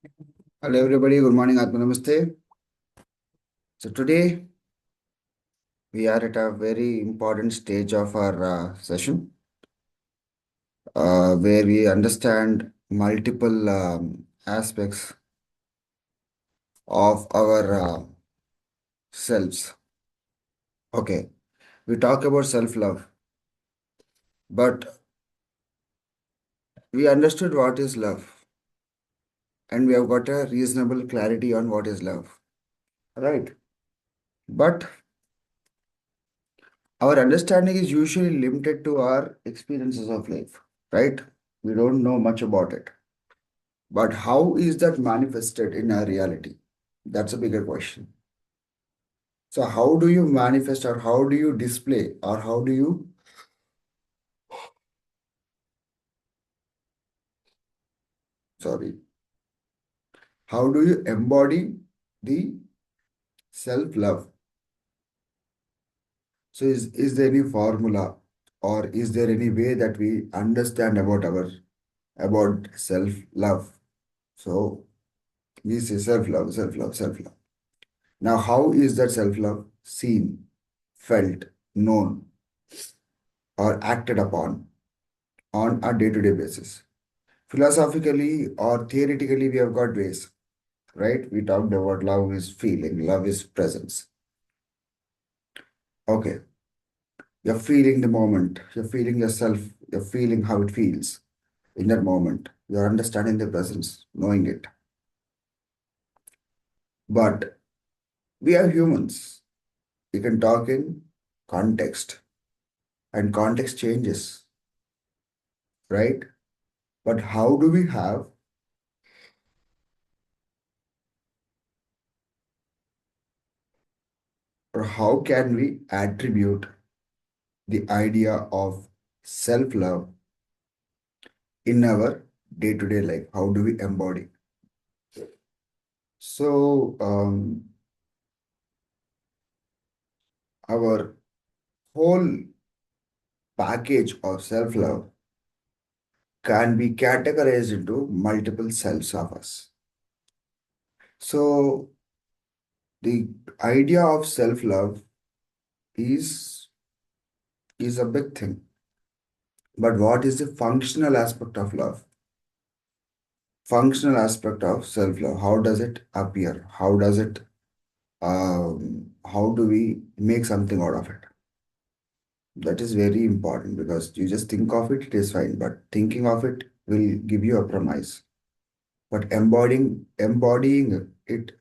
Hello everybody, good morning, Atma Namaste. So today we are at a very important stage of our session where we understand multiple aspects of our selves. Okay, we talk about self-love, but we understood what is love and we have got a reasonable clarity on what is love, right? But our understanding is usually limited to our experiences of life, right? We don't know much about it. But how is that manifested in our reality? That's a bigger question. So, how do you manifest, or how do you display, or sorry, how do you embody the self love? So, is there any formula, or is there any way that we understand about self love? So, we say self love, self love, self love. Now, how is that self love seen, felt, known, or acted upon on a day to day basis? Philosophically or theoretically, we have got ways, right? We talked about love is feeling, love is presence. Okay, you're feeling the moment, you're feeling yourself, you're feeling how it feels in that moment. You're understanding the presence, knowing it. But we are humans. We can talk in context, and context changes, right? But how do we have, or how can we attribute the idea of self love in our day to day life? How do we embody? So, our whole package of self love can be categorized into multiple selves of us. So, the idea of self love is is a big thing. But what is the functional aspect of love? Functional aspect of self love. How does it appear? How do we make something out of it? That is very important because you just think of it, it is fine, but thinking of it will give you a promise. But embodying it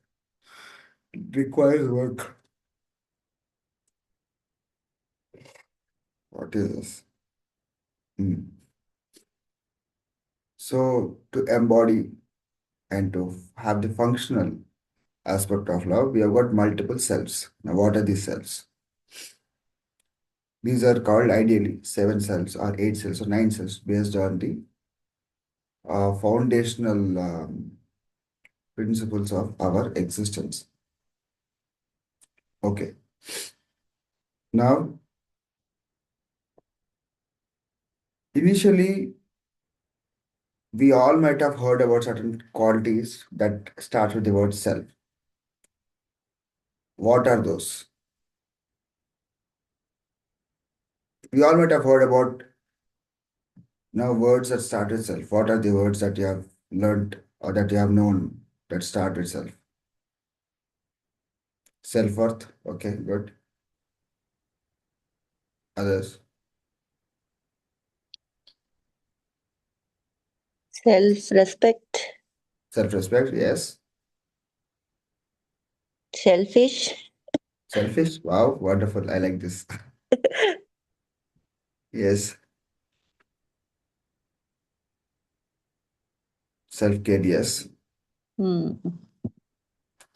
requires work. What is this? Hmm. So to embody and to have the functional aspect of love, we have got multiple selves. Now, what are these selves? These are called ideally seven cells or eight cells or nine cells based on the foundational principles of our existence. Okay. Now, initially, we all might have heard about certain qualities that start with the word self. What are those? We all might have heard about now words that start with self. What are the words that you have learned or that you have known that start with self? Self-worth. Okay, good. Others. Self-respect, Self-respect. Yes. selfish, Selfish. Wow, wonderful. I like this. Yes. Self-care. Yes. hmm.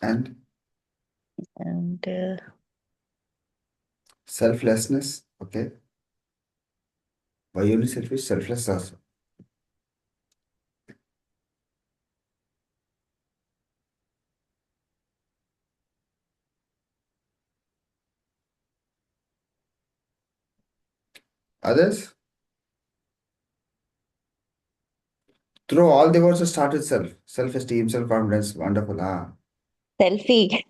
And and selflessness. Okay. Why only selfish? Selfless also. Others. Through all the words start with self. Self-esteem, self-confidence. Wonderful. Ah. Selfie.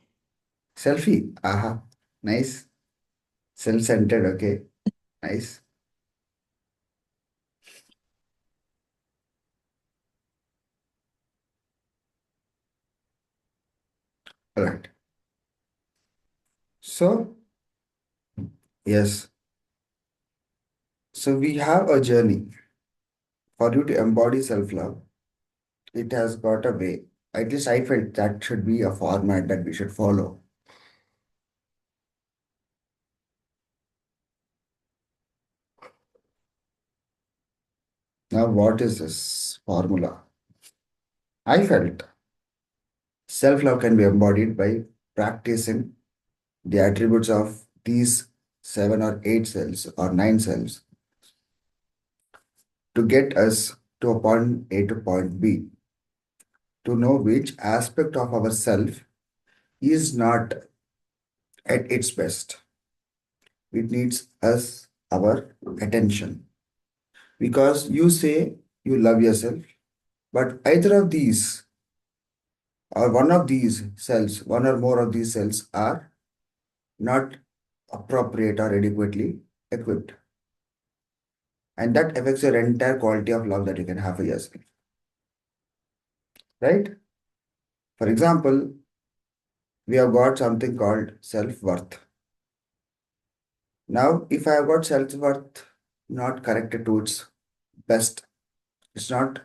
Selfie. Aha. Nice. Self-centered. Okay. Nice. All right. So, yes. So we have a journey for you to embody self-love. It has got a way. At least I felt that should be a format that we should follow. Now, what is this formula? I felt self-love can be embodied by practicing the attributes of these seven or eight cells or nine cells to get us to a point A to point B, to know which aspect of ourself is not at its best. It needs us our attention. Because you say you love yourself, but either of these or one of these cells, one or more of these cells are not appropriate or adequately equipped. And that affects your entire quality of love that you can have for yourself. Right? For example, we have got something called self-worth. Now, if I have got self-worth not corrected to its best, it's not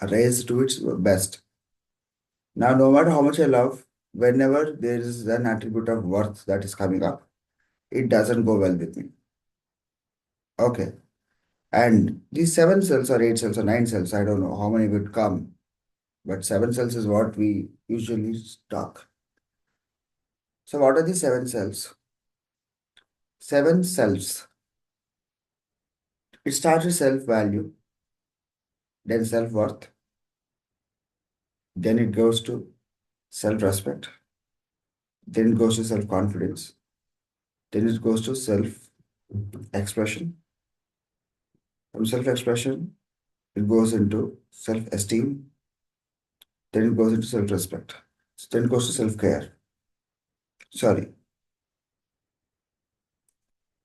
raised to its best. Now, no matter how much I love, whenever there is an attribute of worth that is coming up, it doesn't go well with me. Okay. And these seven cells or eight cells or nine cells, I don't know how many would come, but seven cells is what we usually talk. So, what are these seven cells? Seven selves. It starts with self value, then self worth, then it goes to self respect, then it goes to self confidence, then it goes to self expression. From self expression, it goes into self esteem, then it goes into self respect, then it goes to self care. Sorry,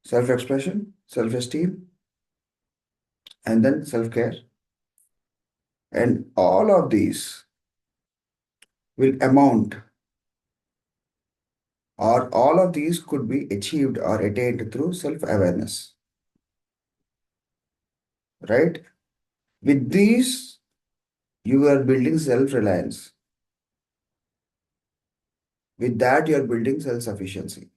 self expression, self esteem, and then self care. And all of these will amount, or all of these could be achieved or attained through self awareness, right? With these, you are building self reliance. With that, you are building self sufficiency.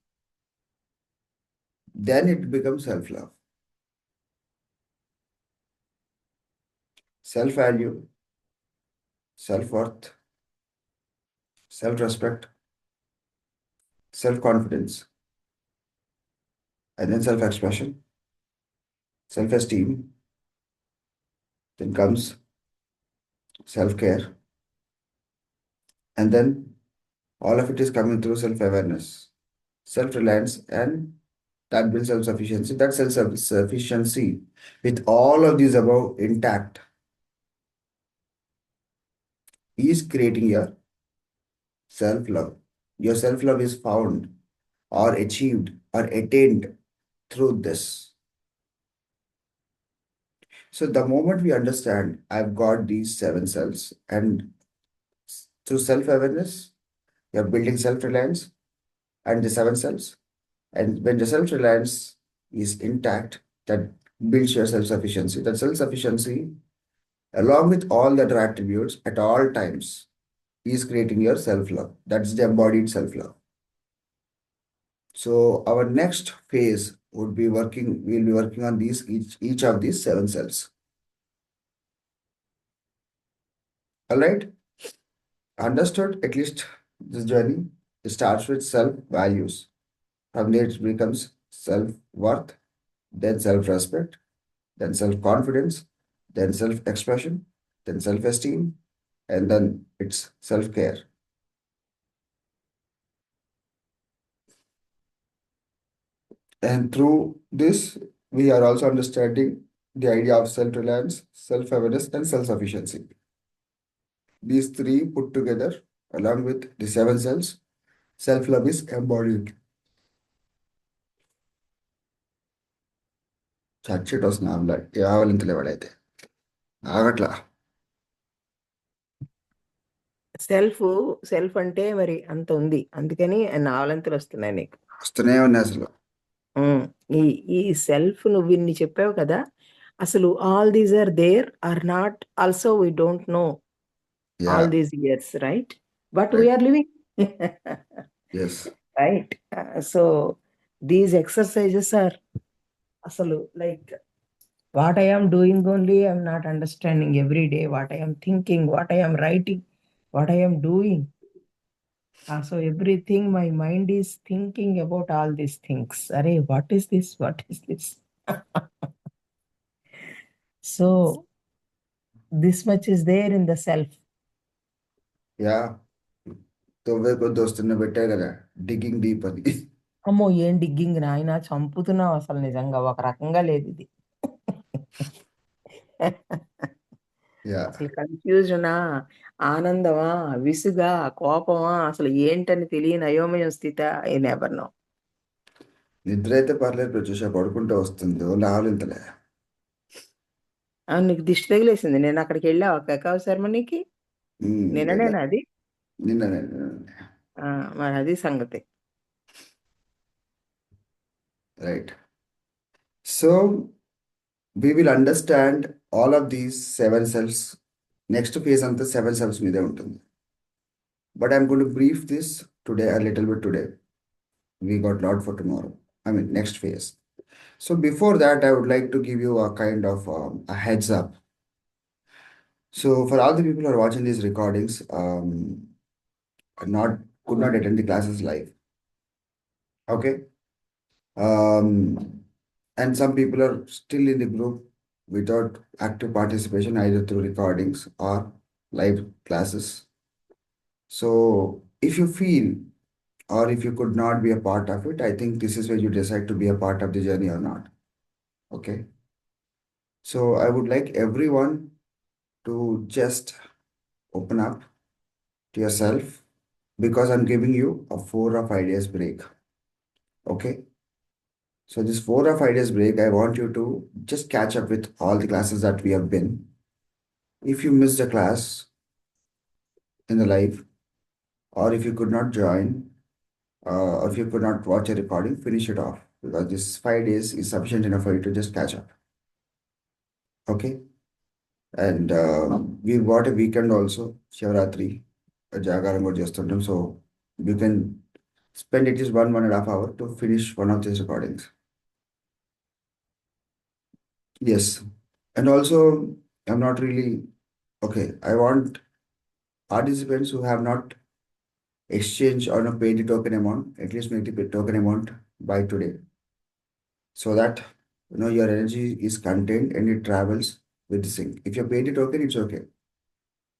Then it becomes self love, self value, self worth, self respect, self confidence, and then self expression, self esteem. Then comes self care. And then all of it is coming through self awareness, self reliance, and that builds self sufficiency. That self sufficiency, with all of these above intact, is creating your self love. Your self love is found or achieved or attained through this. So the moment we understand I've got these seven cells, and through self-awareness, you're building self-reliance and the seven cells. And when the self-reliance is intact, that builds your self-sufficiency. That self-sufficiency, along with all the other attributes at all times, is creating your self-love. That's the embodied self-love. So our next phase would be we'll be working on these each of these seven cells. All right? Understood at least this journey. It starts with self values. From there, it becomes self worth, then self respect, then self confidence, then self expression, then self esteem, and then it's self care. And through this, we are also understanding the idea of self-reliance, self-awareness, and self-sufficiency. These three put together, along with the seven selves, self-love is embodied. చచ్చేట వస్తుంది ఆమె ఆవలింతలే వాడైతే ఆగట్లా. Self self అంటే మరి అంత ఉంది, అందుకని నావలంతలు వస్తున్నాయి నీకు. వస్తూనే ఉన్నాయి అసలు. ఈ ఈ సెల్ఫ్ నువ్వు ఇన్ని చెప్పావు కదా, అసలు all these are there are not also we don't know all these years, right? But we're living, right? So these exercises are అసలు like what I am doing only, I am not understanding every day what I am thinking, what I am writing, what I am doing. So everything my mind is thinking about all these things. Arey, what is this? What is this? So this much is there in the self. యా తొవ్వే కొద్ది వస్తున్న పెట్టే కదా digging deep అని. అమ్మో, ఏం digging నాయన, చంపుతున్నావు అసలు, నిజంగా ఒక రకంగా లేదు ఇది. అసలు కన్ఫ్యూజనా, ఆనందమా, విసుగా, కోపమా, అసలు ఏంటని తెలియని అయోమయం స్థితి, ఐ నెవర్ నో. నిద్ర అయితే పర్లేదు, ప్రత్యూష పడుకుంటే వస్తుంది, ఆవలింతలే. నీకు దిష్టి తగిలేసింది, నేను అక్కడికి వెళ్ళా ఒక కకావ్ సెరమనీకి, నిన్ననేనా అది? నిన్ననే. మరి అది సంగతి. Right. So we will understand all of these seven selves. Next phase అంతా seven selves మీదే ఉంటుంది. But I'm going to brief this today a little bit today. We got lot for tomorrow. I mean, next phase. So before that, I would like to give you a kind of a heads up. So for all the people who are watching these recordings, not could not attend the classes live. Okay. And some people are still in the group without active participation either through recordings or live classes. So if you feel or if you could not be a part of it, I think this is where you decide to be a part of the journey or not. Okay. So I would like everyone to just open up to yourself because I'm giving you a 4 or 5 days break. Okay. So this 4 or 5 days break, I want you to just catch up with all the classes that we have been. If you missed a class in the live, or if you could not join, or if you could not watch a recording, finish it off because this 5 days is sufficient enough for you to just catch up. Okay. And we've got a weekend also, Shivratri, Jagaram got చేస్తుంటాం. So you can spend at least 1.5 hours to finish one of these recordings. Yes. And also, I'm not really, okay, I want participants who have not exchanged or not paid the token amount, at least make the token amount by today. So that, your energy is contained and it travels with the sync. If you pay the token, it's okay.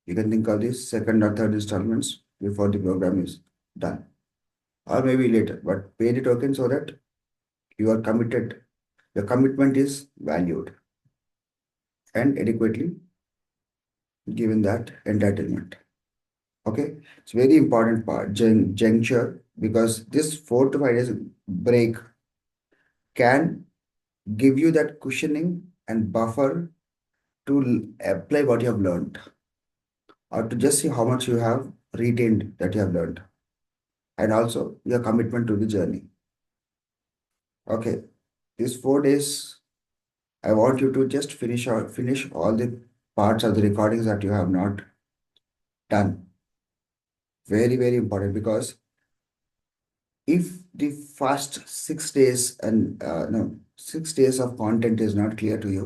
You can think of this second or third installments before the program is done. Or maybe later, but pay the token so that you are committed. Your commitment is valued and adequately given that entitlement. Okay, it's very important part, juncture, because this 4 to 5 days break can give you that cushioning and buffer to apply what you have learned or to just see how much you have retained that you have learned and also your commitment to the journey. Okay, these 4 days, I want you to just finish all the parts of the recordings that you have not done. Very, very important because if the first 6 days and 6 days of content is not clear to you,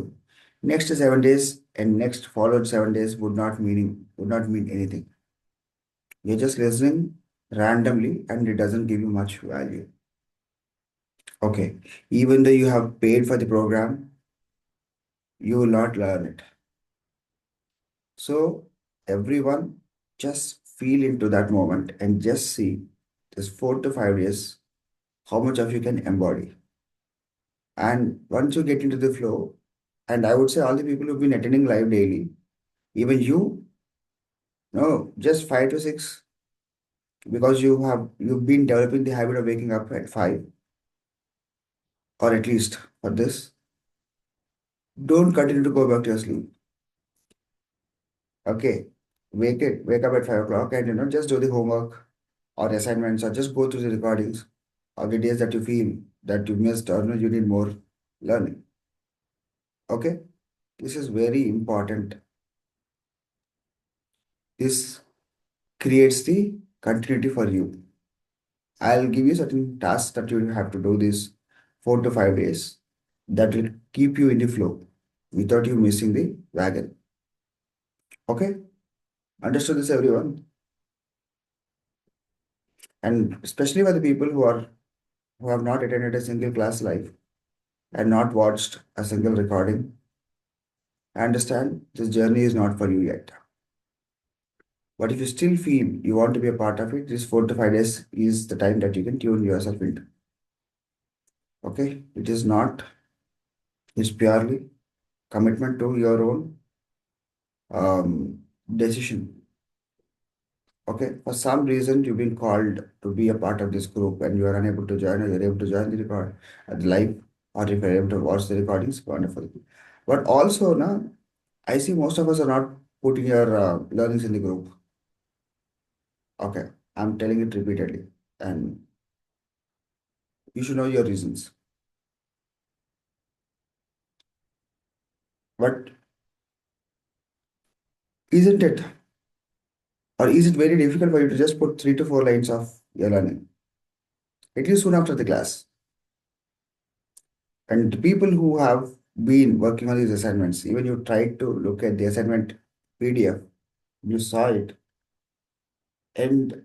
next 7 days and next followed 7 days would not mean anything. You're just listening randomly and it doesn't give you much value. Okay, even though you have paid for the program, you will not learn it. So everyone just feel into that moment and just see this 4 to 5 days how much of you can embody. And once you get into the flow, And I would say all the people who've been attending live daily, even you, no, just 5 to 6, because you've been developing the habit of waking up at 5, or at least for this. Don't continue to go back to your sleep. Okay. Wake up at 5 o'clock and just do the homework or assignments, or just go through the recordings of the days that you feel that you missed, or you need more learning. Okay. This is very important. This creates the continuity for you. I'll give you certain tasks that you have to do this 4 to 5 days that will keep you in the flow without you missing the wagon. Okay? Understood this, everyone? And especially for the people who have not attended a single class live and not watched a single recording, I understand this journey is not for you yet. But if you still feel you want to be a part of it, this 4 to 5 days is the time that you can tune yourself into. Okay? It is not, it's purely commitment to your own decision. Okay? For some reason, you've been called to be a part of this group and you are unable to join, or you're able to join the record at the live, or if you're able to watch the recordings, wonderful. But also, now, I see most of us are not putting your learnings in the group. Okay? I'm telling it repeatedly. And you should know your reasons. But isn't it, or is it very difficult for you to just put 3 to 4 lines of your learning? At least soon after the class. And the people who have been working on these assignments, even you tried to look at the assignment PDF, you saw it. And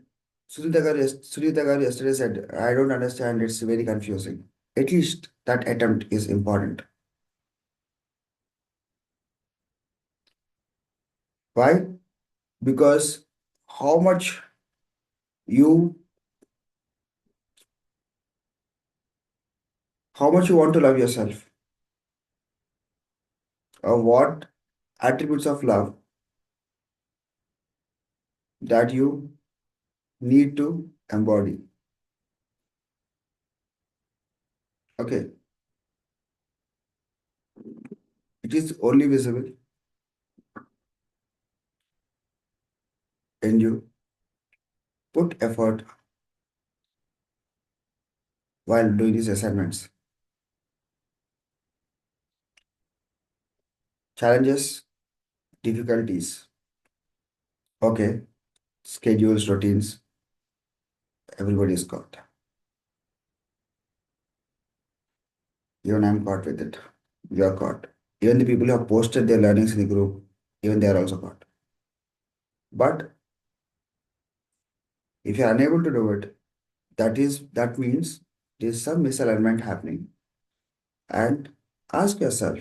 Sunita garu yesterday said, I don't understand, it's very confusing. At least that attempt is important. Why? Because how much you how much you want to love yourself, or what attributes of love that you need to embody. Okay, it is only visible when you put effort while doing these assignments. Challenges, difficulties. Okay, schedules, routines, everybody's got. Even I'm caught with it. You are caught. Even the people who have posted their learnings in the group, even they are also caught. But if you are unable to do it, that means there is some misalignment happening. And ask yourself,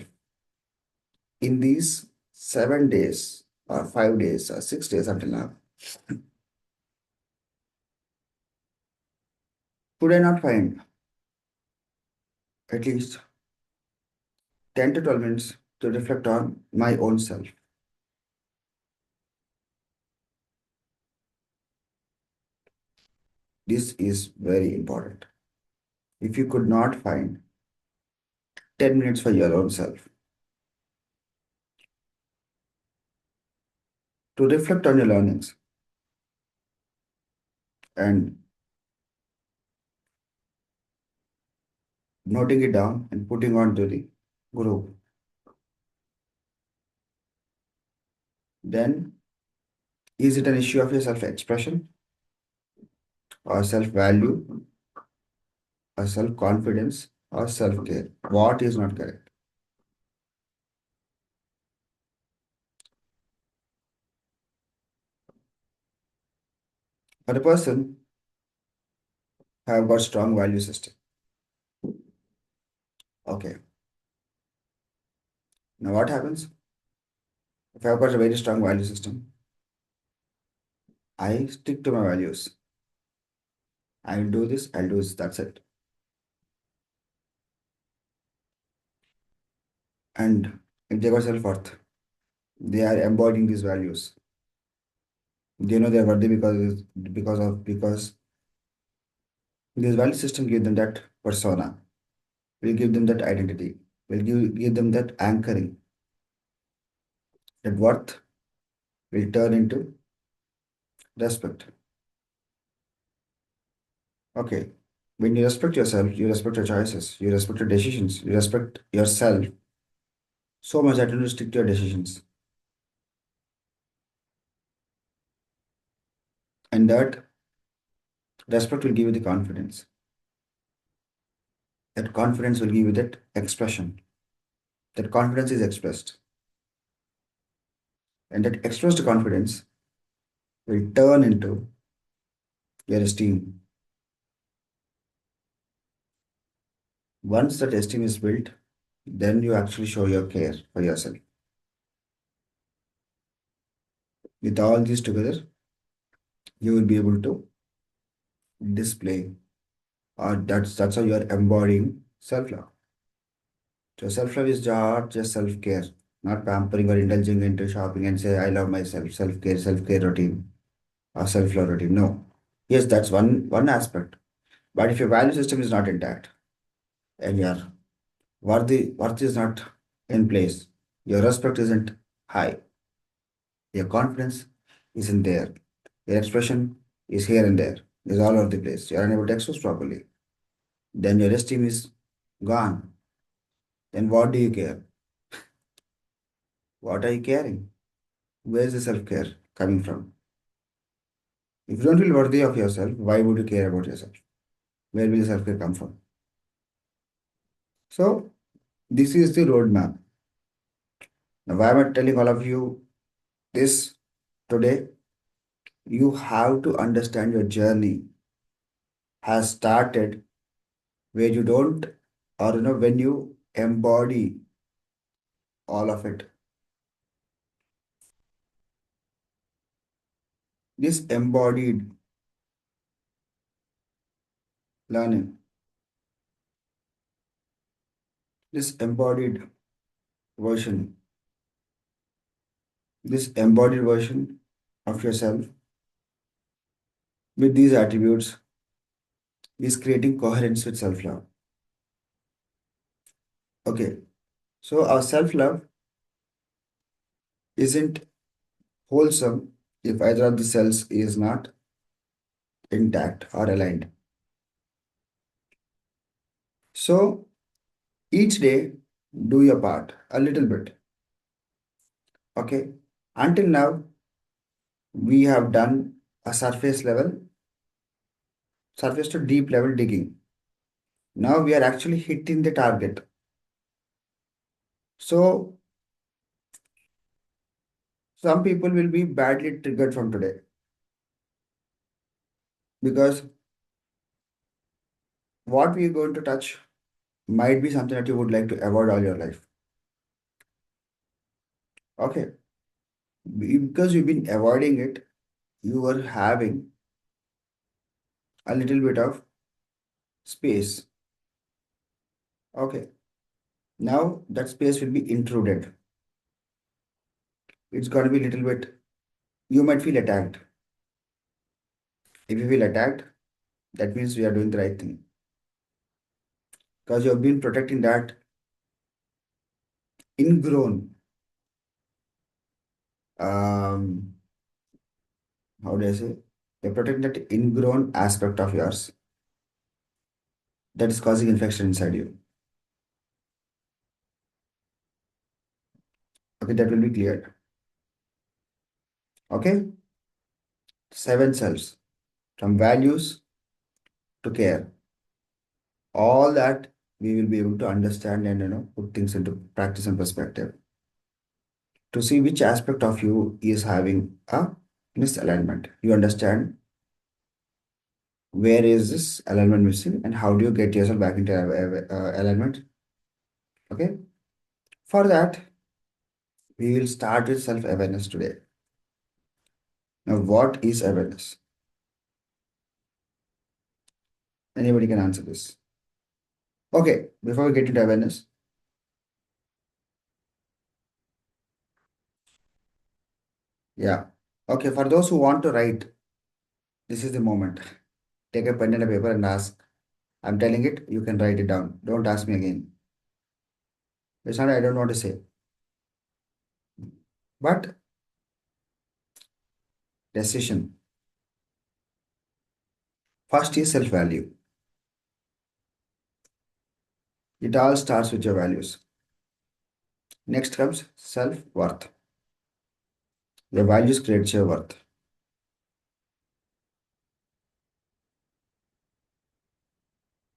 in these 7 days or 5 days or 6 days until now, could I not find at least 10 to 12 minutes to reflect on my own self? This is very important. If you could not find 10 minutes for your own self to reflect on your learnings and noting it down and putting on to the group, then is it an issue of your self-expression or self-value or self-confidence or self-care? What is not correct? For a person who have got strong value system, okay. Now what happens? If I've got a very strong value system, I stick to my values. I'll do this, I'll do this, that's it. And if they got self-worth, they are embodying these values. They know they are worthy because this value system give them that persona, will give them that identity, will give them that anchoring. That worth will turn into respect. Okay. When you respect yourself, you respect your choices, you respect your decisions, you respect yourself so much that you stick to your decisions. And that respect will give you the confidence. That confidence will give you that expression. That confidence is expressed. And that expressed confidence will turn into your esteem. Once that esteem is built, then you actually show your care for yourself. With all these together, you will be able to display, or that's how you are embodying self-love. So self-love is not just self-care, not pampering or indulging into shopping and say, I love myself, self-care routine or self-love routine. No. Yes, that's one aspect. But if your value system is not intact and your worth is not in place, your respect isn't high, your confidence isn't there, your expression is here and there, is all over the place. You're unable to express properly. Then your esteem is gone. Then what do you care? What are you caring? Where is the self-care coming from? If you don't feel worthy of yourself, why would you care about yourself? Where will the self-care come from? So this is the roadmap. Now, why am I telling all of you this today? You have to understand your journey has started where you don't, or when you embody all of it. This embodied learning, this embodied version, this embodied version of yourself with these attributes is creating coherence with self-love. Okay, so our self-love isn't wholesome if either of the cells is not intact or aligned. So each day, do your part a little bit. Okay. Until now, we have done a surface to deep level digging. Now we are actually hitting the target. So some people will be badly triggered from today because what we are going to touch might be something that you would like to avoid all your life. Okay. Because you've been avoiding it, you are having a little bit of space. Okay. Now that space will be intruded. It's going to be a little bit, you might feel attacked. If you feel attacked, that means we are doing the right thing. Because you have been protecting that ingrown, um, how do I say? You're protecting that ingrown aspect of yours that is causing infection inside you. Okay, that will be cleared. Okay, 7 selves from values to care. All that we will be able to understand and put things into practice and perspective to see which aspect of you is having a misalignment. You understand where is this alignment missing and how do you get yourself back into alignment. Okay, for that we will start with self-awareness today. Now, what is awareness? Anybody can answer this. Okay, before we get into awareness, Yeah. Okay, for those who want to write, this is the moment. Take a pen and a paper and ask. I'm telling it, you can write it down. Don't ask me again. It's not I don't want to say. But decision. First is self-value. It all starts with your values. Next comes self-worth. Your values create your worth.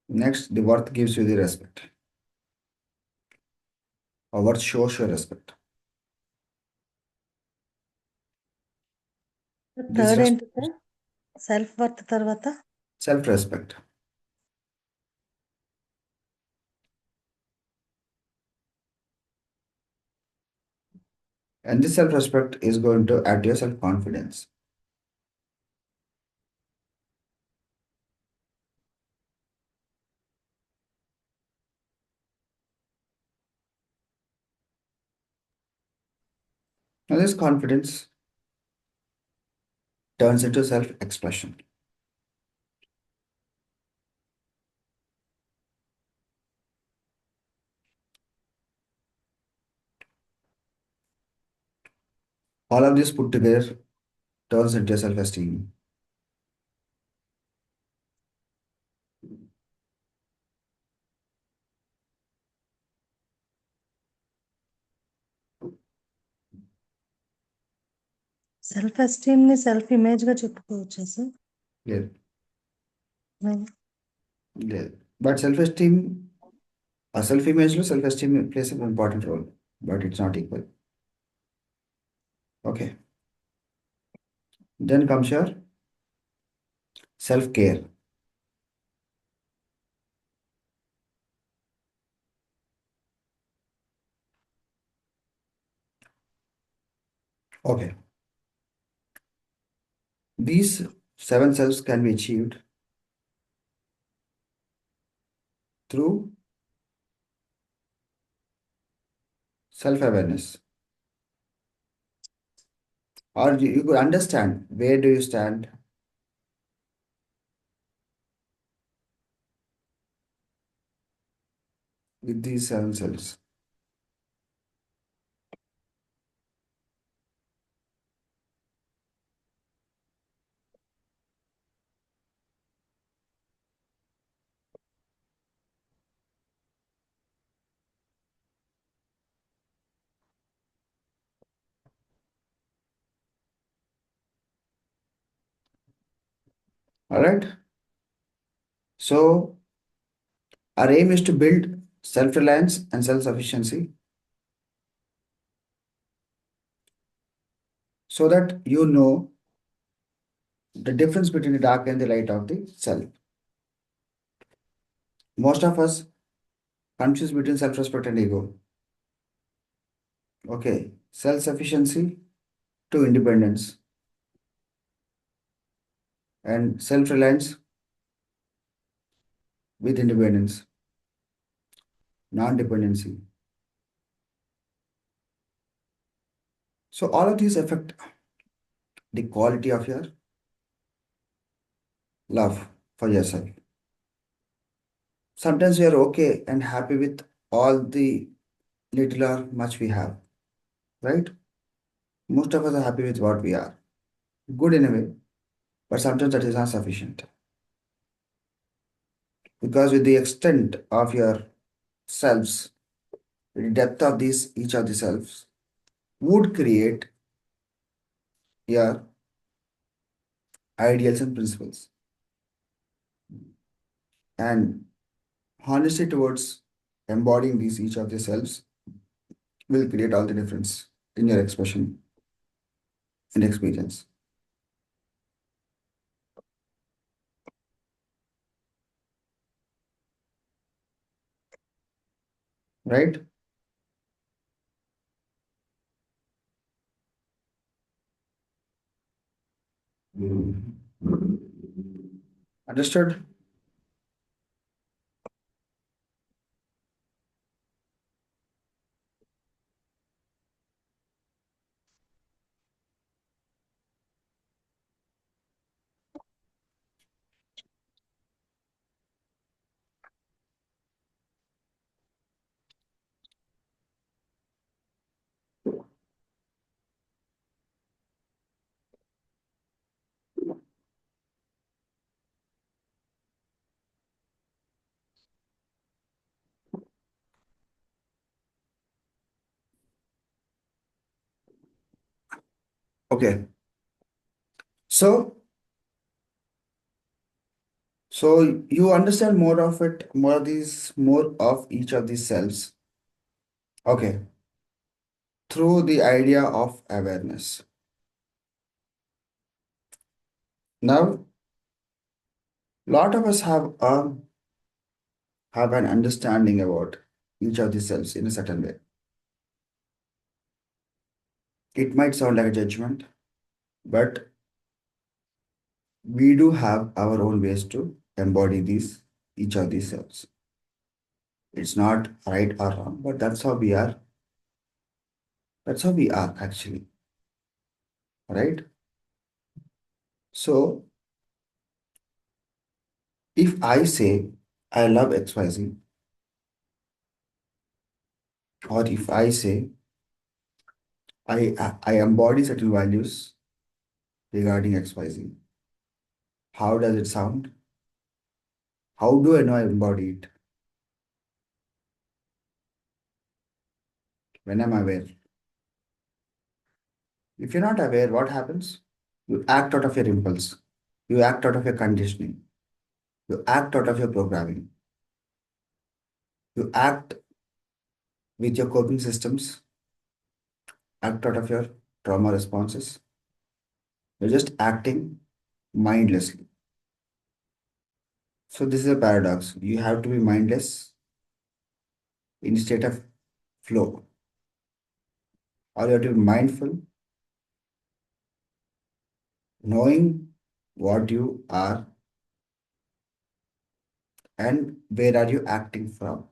Next, the worth gives you the respect. Or worth shows your respect. This third respect, ఏంటి sir? Self worth తర్వాత self-respect. And this self-respect is going to add to your self-confidence. Now, this confidence turns into self-expression. All of this put together turns into self-esteem. Self esteem ని self image గా చెప్పుకోవచ్చా sir? Yeah, yeah. But self-esteem, a self-image, self-esteem plays an important role, but it's not equal. Okay. Then comes your self-care. Okay. These seven selves can be achieved through self-awareness. Or you could understand where do you stand with these seven selves. All right. So our aim is to build self-reliance and self-sufficiency so that you know the difference between the dark and the light of the self. Most of us confuse between self-respect and ego. Okay, self-sufficiency to independence and self-reliance with independence, non-dependency. So all of these affect the quality of your love for yourself. Sometimes we are okay and happy with all the little or much we have, right? Most of us are happy with what we are. Good in a way, but sometimes that is not sufficient. Because with the extent of your selves, the depth of these each of the selves would create your ideals and principles. And honesty towards embodying these each of the selves will create all the difference in your expression and experience. Right? Understood? Okay. So, so you understand more of it, more of each of these selves. Okay. Through the idea of awareness. Now, lot of us have an understanding about each of these selves in a certain way. It might sound like a judgment, but we do have our own ways to embody each of these selves. It's not right or wrong, but that's how we are. That's how we are actually, right? So if I say I love XYZ, or if I say I embody certain values regarding XYZ, how does it sound? How do I know I embody it? When I'm aware. If you're not aware, what happens? You act out of your impulse. You act out of your conditioning. You act out of your programming. You act with your coping systems, act out of your trauma responses. You're just acting mindlessly. So this is a paradox. You have to be mindless in a state of flow, or you have to be mindful, knowing what you are and where are you acting from.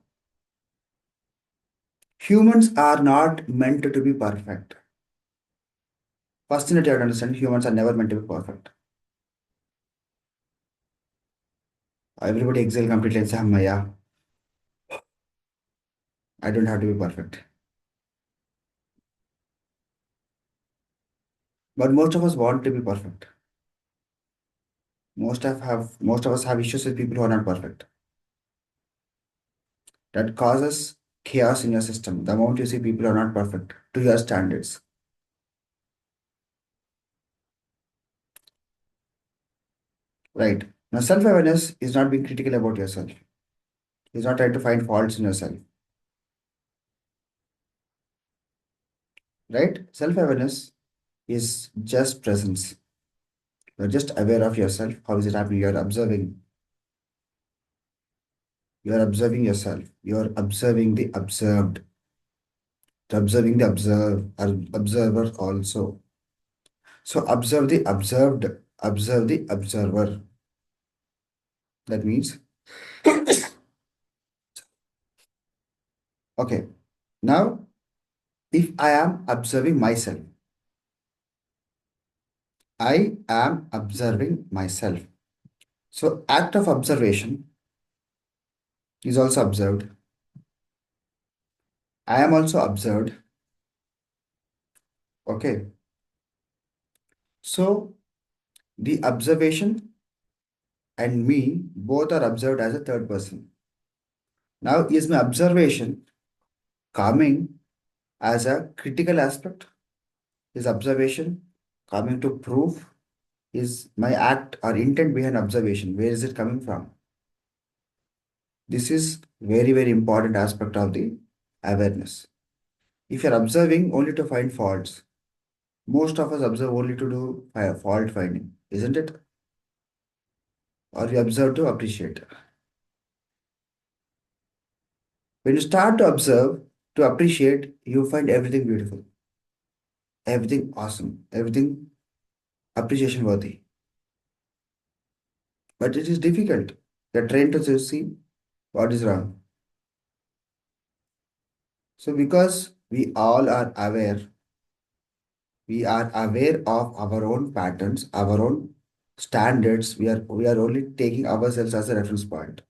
Humans are not meant to be perfect. First thing that you have to understand, humans are never meant to be perfect. Everybody exhale completely and say, Maya, I don't have to be perfect. But most of us want to be perfect. Most of us have issues with people who are not perfect. That causes chaos in your system. The moment you see people who are not perfect to your standards. Right. Now, self-awareness is not being critical about yourself. It's not trying to find faults in yourself. Right? Self-awareness is just presence. You're just aware of yourself. How is it happening? You're observing. You're observing yourself. You're observing the observed. Observing the observer also. So observe the observed, observe the observer. That means, okay, now if I am observing myself, I am observing myself. So act of observation is also observed. I am also observed. Okay. So the observation and me both are observed as a third person. Now, is my observation coming as a critical aspect? Is observation coming to prove? Is my act or intent behind observation? Where is it coming from? This is very, very important aspect of the awareness. If you're observing only to find faults, most of us observe only to do fault finding, isn't it? Or we observe to appreciate. When you start to observe, to appreciate, you find everything beautiful, everything awesome, everything appreciation worthy. But it is difficult. You're trained to see what is wrong. So because we are aware of our own patterns, our own standards. We are only taking ourselves as a reference point.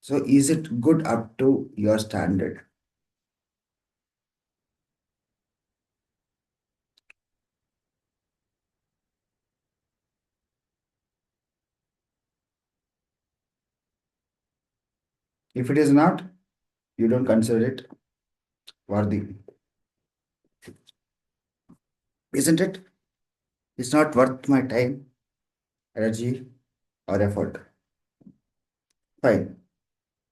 So is it good up to your standard? If it is not, you don't consider it worthy. isn't it? It's not worth my time, energy, or effort. Fine,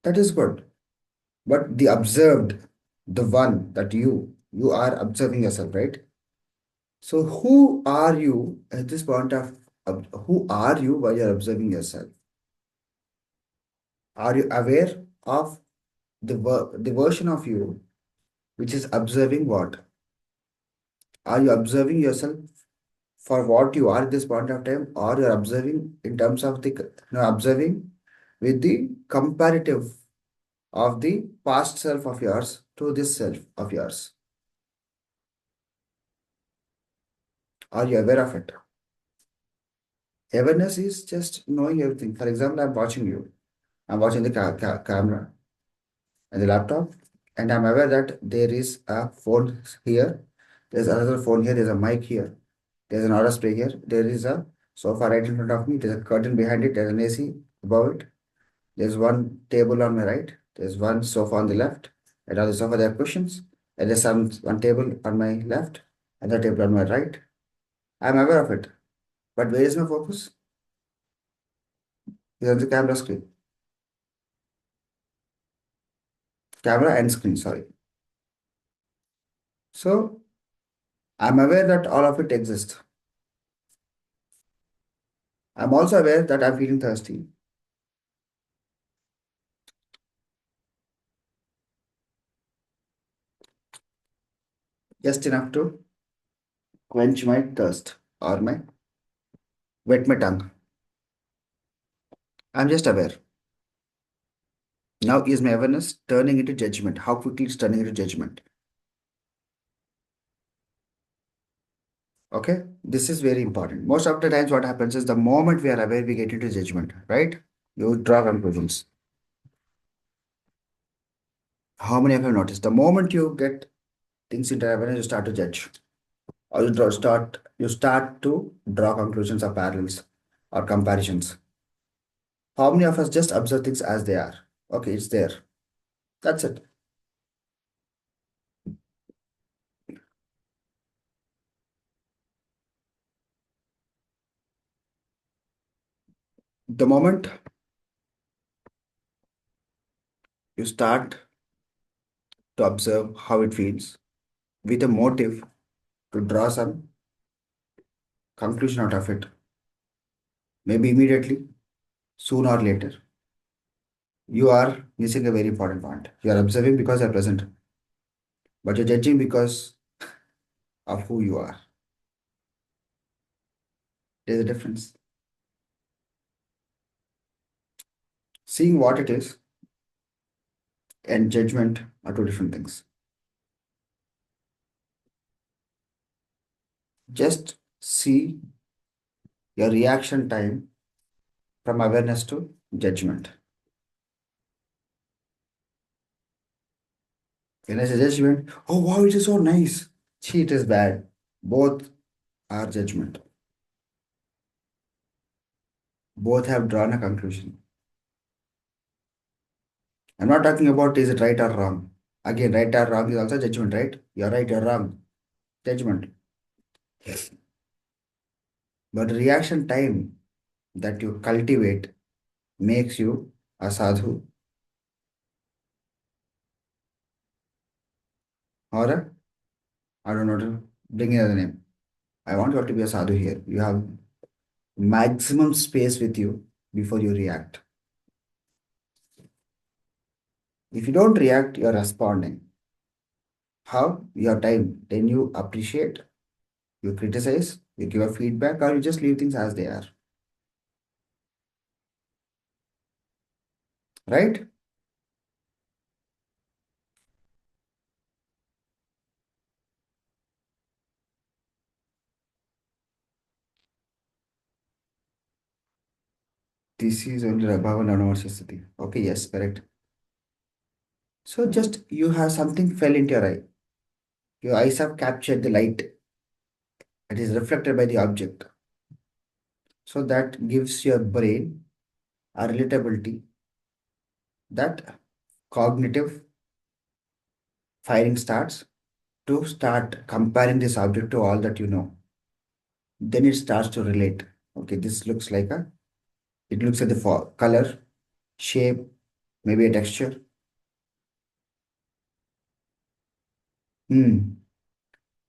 that is good. But the observed, the one that you are observing yourself, right? So who are you at this point of who are you while you're observing yourself? Are you aware of the version of you which is observing what? Are you observing yourself for what you are at this point of time, or you're observing in terms of observing with the comparative of the past self of yours to this self of yours? Are you aware of it? Awareness is just knowing everything. For example, I'm watching you. I'm watching the camera and the laptop, and I'm aware that there is a phone here. There's another phone here. There's a mic here. There's an auto spray here. There is a sofa right in front of me. There's a curtain behind it. There's an AC above it. There's one table on my right. There's one sofa on the left. And on the sofa there are cushions. And there's one table on my left. Another table on my right. I'm aware of it. But where is my focus? It's on the camera screen. Camera and screen, sorry. So I'm aware that all of it exists. I'm also aware that I'm feeling thirsty. Just enough to quench my thirst or my wet my tongue. I'm just aware. Now is my awareness turning into judgment? How quickly it's turning into judgment? Okay, this is very important. Most of the times, what happens is the moment we are aware, we get into judgment, right? You draw conclusions. How many of you have noticed? The moment you get things into awareness, you start to judge, or you start to draw conclusions or parallels or comparisons. How many of us just observe things as they are? Okay, it's there. That's it. The moment you start to observe how it feels with a motive to draw some conclusion out of it, maybe immediately, soon or later, you are missing a very important point. You are observing because you're present, but you're judging because of who you are. There's a difference. Seeing what it is and judgment are two different things. Just see your reaction time from awareness to judgment. When I say judgment, oh wow, it is so nice. See, it is bad. Both are judgment. Both have drawn a conclusion. I'm not talking about is it right or wrong. Again, right or wrong is also judgment, right? You're right, you're wrong. Judgment. But reaction time that you cultivate makes you a sadhu or a, I don't know to bring another name. I want you all to be a sadhu here. You have maximum space with you before you react. If you don't react, you're responding. How? You have time. Then you appreciate, you criticize, you give a feedback, or you just leave things as they are. Right? This is only Rabhava Nanavasya. Okay, yes, correct. So just you have something fell into your eye. Your eyes have captured the light that is reflected by the object. So that gives your brain a relatability that cognitive firing starts to start comparing this object to all that you know. Then it starts to relate. Okay, this looks like it looks at the color, shape, maybe a texture. Hmm.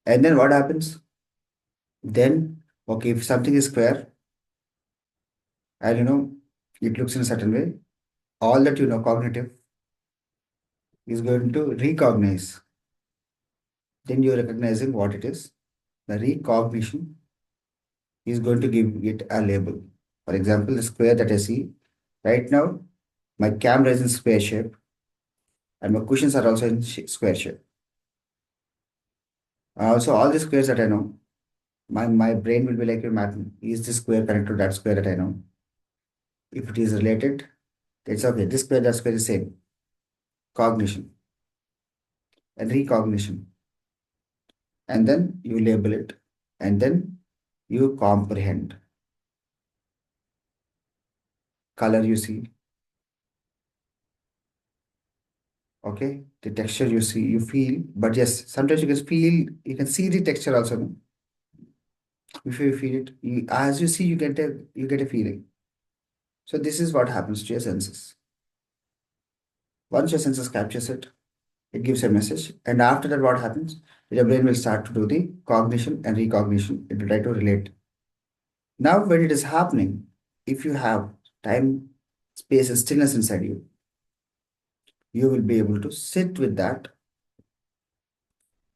And then what happens? Then, okay, if something is square and it looks in a certain way, all that cognitive is going to recognize. Then you're recognizing what it is. The recognition is going to give it a label. For example, the square that I see right now, my camera is in square shape and my cushions are also in square shape. Also, all the squares that I know, my brain will be like, mapping, is this square connected to that square that I know? If it is related, it's okay. This square, that square is same. Cognition and recognition. And then you label it and then you comprehend. Color you see, okay? The texture you see, you feel, but yes, sometimes you can see the texture also. No? If you feel it, as you see, you get a feeling. So this is what happens to your senses. Once your senses captures it, it gives a message, and after that, what happens? Your brain will start to do the cognition and recognition. It will try to relate. Now, when it is happening, if you have time, space, and stillness inside you, you will be able to sit with that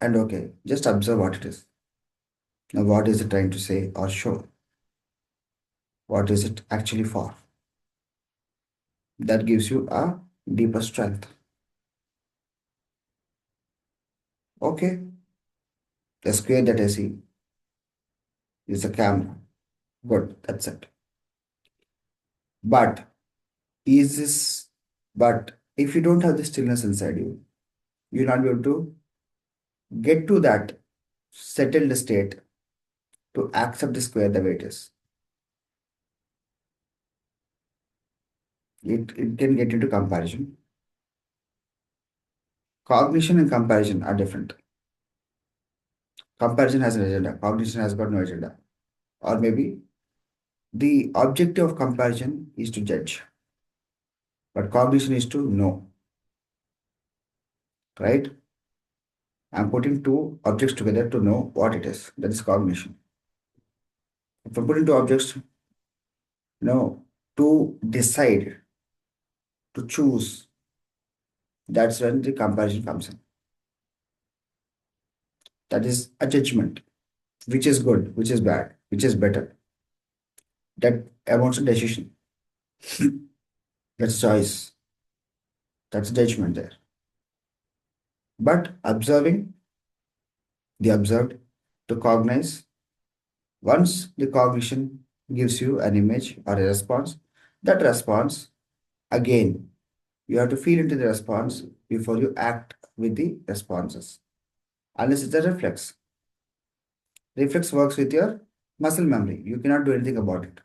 and okay, just observe what it is. Now, what is it trying to say or show? What is it actually for? That gives you a deeper strength. Okay, the square that I see is a camera. Good, that's it. But is this, but if you don't have the stillness inside you, you'll not be able to get to that settled state to accept the square the way it is. It can get into comparison. Cognition and comparison are different. Comparison has an agenda, cognition has got no agenda. Or maybe the objective of comparison is to judge, but cognition is to know, right? I'm putting two objects together to know what it is. That is cognition. If I'm putting two objects, to decide, to choose, that's when the comparison comes in. That is a judgment, which is good, which is bad, which is better. That amounts to decision. That's choice. That's judgment there. But observing the observed to cognize, once the cognition gives you an image or a response, that response, again, you have to feel into the response before you act with the responses. Unless it's a reflex. Reflex works with your muscle memory. You cannot do anything about it.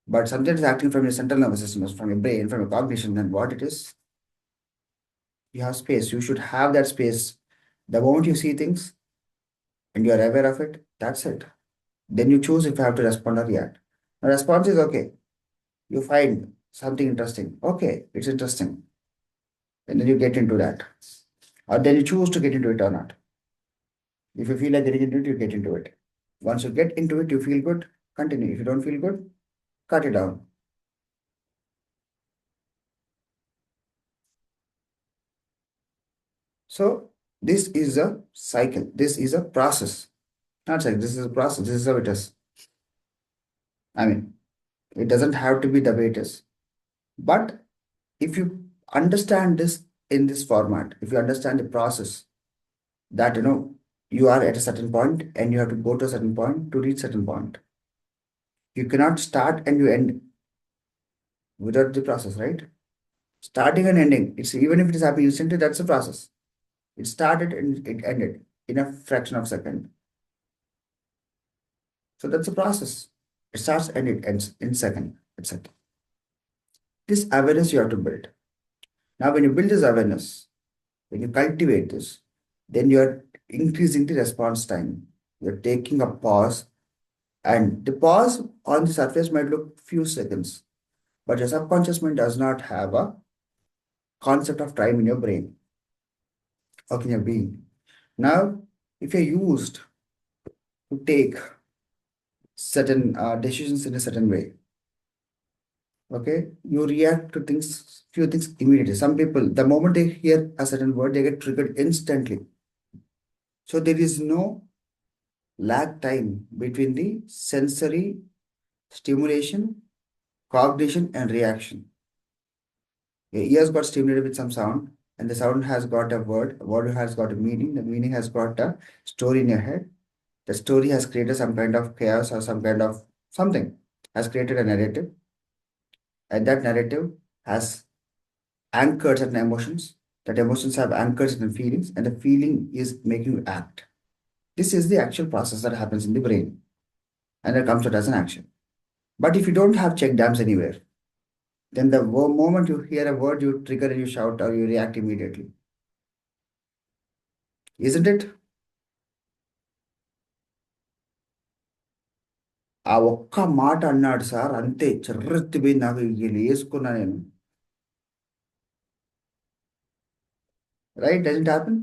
But something is acting from your central nervous system, from your brain, from your cognition, then what it is, you have space. You should have that space. The moment you see things and you are aware of it, that's it. Then you choose if you have to respond or react. The response is okay. You find something interesting. Okay, it's interesting. And then you get into that. Or then you choose to get into it or not. If you feel like getting into it, you get into it. Once you get into it, you feel good, continue. If you don't feel good, cut it down. So this is a cycle. This is a process. Not cycle. This is a process. This is how it is. I mean, it doesn't have to be the way it is. But if you understand this in this format, if you understand the process that you are at a certain point and you have to go to a certain point to reach certain point. You cannot start and you end without the process, right? Starting and ending. It's even if it is happening instantly, that's a process. It started and it ended in a fraction of a second. So that's a process. It starts and it ends in second, etc. This awareness you have to build. Now, when you build this awareness, when you cultivate this, then you're increasing the response time. You're taking a pause, and the pause on the surface might look few seconds, but your subconscious mind does not have a concept of time in your brain or in your being. Now, if you're used to take certain decisions in a certain way, okay, you react to things, few things immediately. Some people, the moment they hear a certain word, they get triggered instantly. So there is no lag time between the sensory stimulation, cognition, and reaction. Your ears got stimulated with some sound, and the sound has got a word has got a meaning, the meaning has got a story in your head. The story has created some kind of chaos or some kind of something, has created a narrative, and that narrative has anchored certain emotions. That emotions have anchored certain feelings, and the feeling is making you act. This is the actual process that happens in the brain, and it comes out as an action. But if you don't have check dams anywhere, then the moment you hear a word, you trigger and you shout or you react immediately. Isn't it? ఆ ఒక్క మాట అన్నాడు sir అంతే చెర్రెత్తిపోయింది నాకు వేసుకున్నా నేను right doesn't happen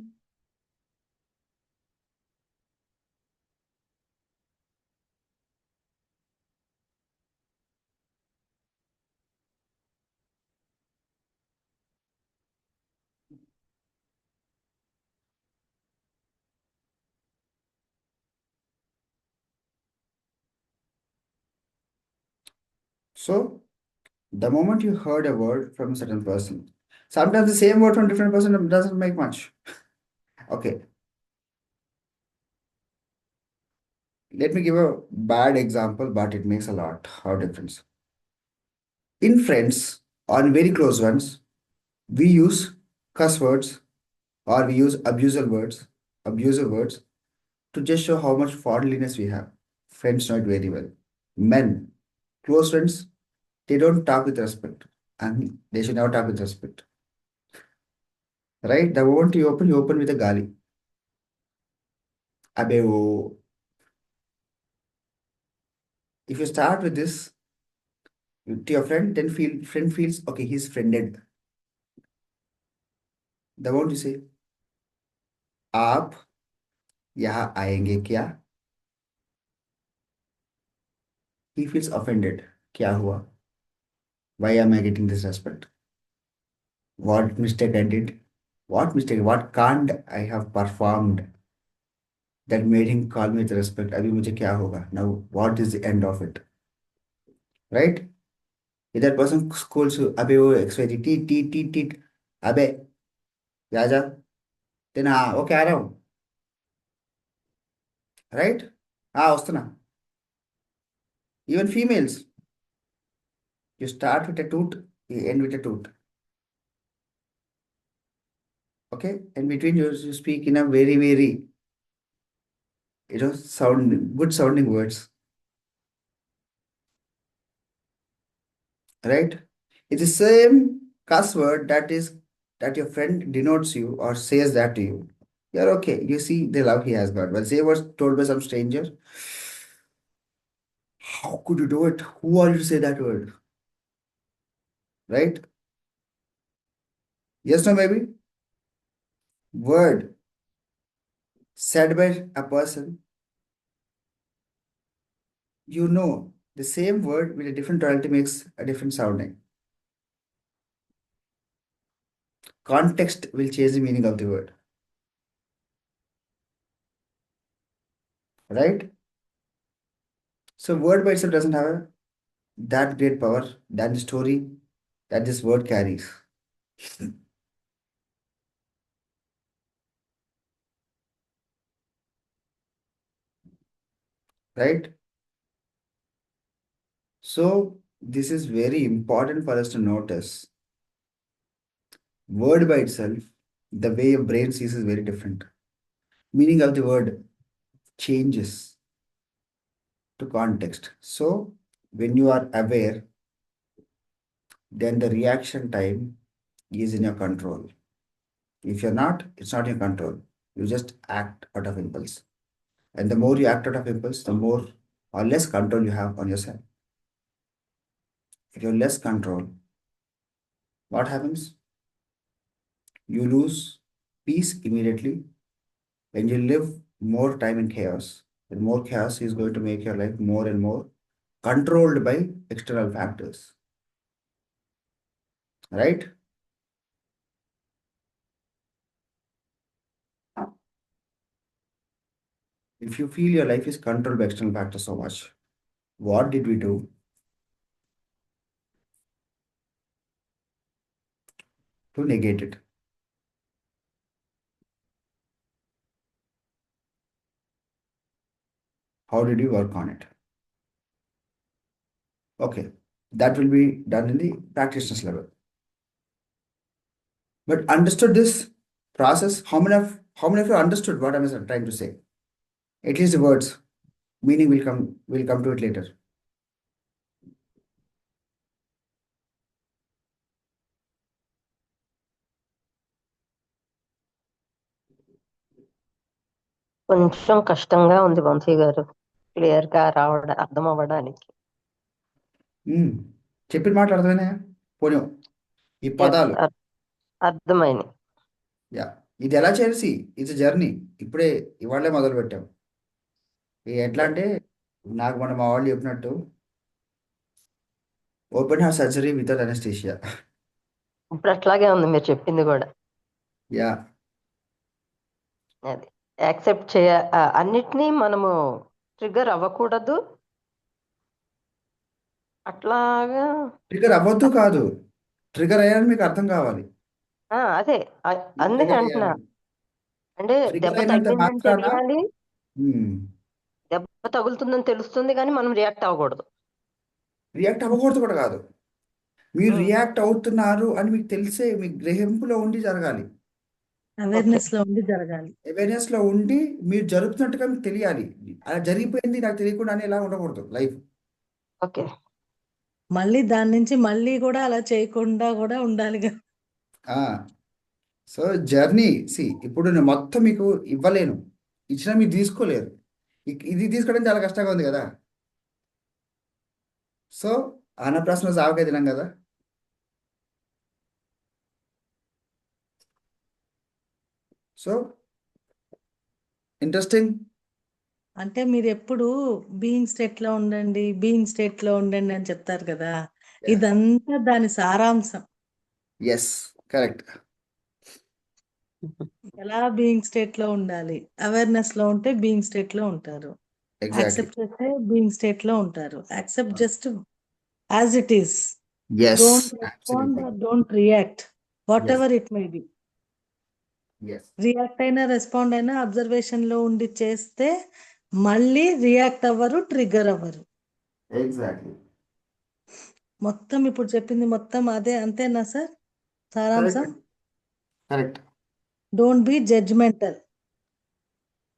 So the moment you heard a word from a certain person, sometimes the same word from different person doesn't make much. Okay, let me give a bad example, but it makes a lot of difference. In friends or in very close ones, we use cuss words or we use abusive words to just show how much fondliness we have. Friends know it very well. Men, close friends, they don't talk with respect, and they should never talk with respect. Right? The moment you open with a gali. Abe wo. If you start with this to your friend, then friend feels okay, he's friended. The moment you say, आप यहाँ आएंगे क्या? He feels offended. क्या हुआ? Why am I getting this respect? What mistake I did? What mistake? What can't I have performed that made him call me with respect? अभी मुझे क्या होगा? Now, what is the end of it? Right? If that person scolds you, अबे वो XYZ, tit tit tit tit, अबे जा जा, then हाँ, okay, आ रहा हूँ. Right? हाँ, वస్తున్నా. Even females, you start with a toot, you end with a toot. Okay? And between you speak in a very, very, good sounding words. Right? It's the same cuss word that your friend denotes you or says that to you. You're okay. You see the love he has got. But say was told by some stranger, how could you do it? Who are you to say that word? Right? Yes, no, maybe. Word said by a person, the same word with a different tonality makes a different sounding. Context will change the meaning of the word. Right? So word by itself doesn't have that great power than the story that this word carries. Right? So this is very important for us to notice. Word by itself, the way your brain sees is very different. Meaning of the word changes to context. So when you are aware, then the reaction time is in your control. If you're not, it's not in your control. You just act out of impulse. And the more you act out of impulse, the more or less control you have on yourself. If you have less control, what happens? You lose peace immediately and you live more time in chaos. And more chaos is going to make your life more and more controlled by external factors. Right? If you feel your life is controlled by external factors so much, what did we do to negate it? How did you work on it? Okay, that will be done in the practitioner's level. But understood this process, how many of you understood what I was trying to say? At least the words, meaning will come to it later. కొంచెం కష్టంగా ఉంది వంశీ గారు clear గా అర్థం అవ్వడానికి. చెప్పిన మాటలు అర్థమైనాయా? పోనీ ఈ పదాలు అర్థమైంది. యా, ఇది ఎలా చేసి ఇట్స్ జర్నీ. ఇప్పుడే ఇవాళే మొదలు పెట్టాం. ఎట్లా అంటే నాకు మన మా వాళ్ళు చెప్పినట్టు open heart surgery without anaesthesia. ఇప్పుడు అట్లాగే ఉంది మీరు చెప్పింది కూడా. యా, అది యాక్సెప్ట్ అన్నిటినీ మనము ట్రిగ్గర్ అవ్వకూడదు. అట్లాగా ట్రిగర్ అవ్వద్దు కాదు, ట్రిగర్ అయ్యారని మీకు అర్థం కావాలి. అదే అందుకే ట్రిగర్ అంటున్నా. అయ్యారని అంటే ట్రిగర్ దెబ్బ అయినంత తగిలిందని మాత్రాన తెలియాలి, ఉమ్, దెబ్బ తగులుతుందని తెలుస్తుంది, కానీ మనం రియాక్ట్ అవ్వకూడదు. రియాక్ట్ అవ్వకూడదు కూడా కాదు. మీరు ఉమ్, రియాక్ట్ అవుతున్నారు అని మీకు తెలిసే మీ గ్రహింపులో ఉండి జరగాలి. అవేర్నెస్ లో ఉండి జరగాలి. అవేర్నెస్ లో ఉండి మీరు జరుపుతున్నట్టుగా మీకు తెలియాలి. అలా జరిగిపోయింది నాకు తెలియకుండా అని ఎలా ఉండకూడదు లైఫ్. ఓకే. మళ్ళీ దాని నుంచి మళ్ళీ కూడా అలా చేయకుండా కూడా ఉండాలి కదా. సో జర్నీ ఇప్పుడు నేను మొత్తం మీకు ఇవ్వలేను, ఇచ్చినా మీరు తీసుకోలేరు. ఇది తీసుకోవడం చాలా కష్టంగా ఉంది కదా. సో అన్నప్రాసన సావకాయ తినాం కదా. So interesting. అంటే మీరు ఎప్పుడు బీయింగ్ స్టేట్ లో ఉండండి, బీయింగ్ స్టేట్ లో ఉండండి అని చెప్తారు కదా. ఇదంతా దాని సారాంశం. Yes, correct. ఎలా బీయింగ్ స్టేట్ లో ఉండాలి, అవేర్నెస్ లో ఉంటే బీయింగ్ స్టేట్ లో ఉంటారు, ఎగ్జాక్ట్లీ. యాక్సెప్ట్ చేస్తే బీయింగ్ స్టేట్ లో ఉంటారు. Accept just as it is, yes, don't respond, absolutely. Don't react, what yes, ever it may be. Yes, react అయినా రెస్పాండ్ అయినా అబ్జర్వేషన్ లో ఉండి చేస్తే మళ్ళీ రియాక్ట్ అవ్వరు, ట్రిగ్గర్ అవ్వరు. ఎగ్జాక్ట్లీ. మొత్తం ఇప్పుడు చెప్పింది మొత్తం అదే, అంతేనా సార్ సారాంశం? Correct, correct. Don't be judgmental.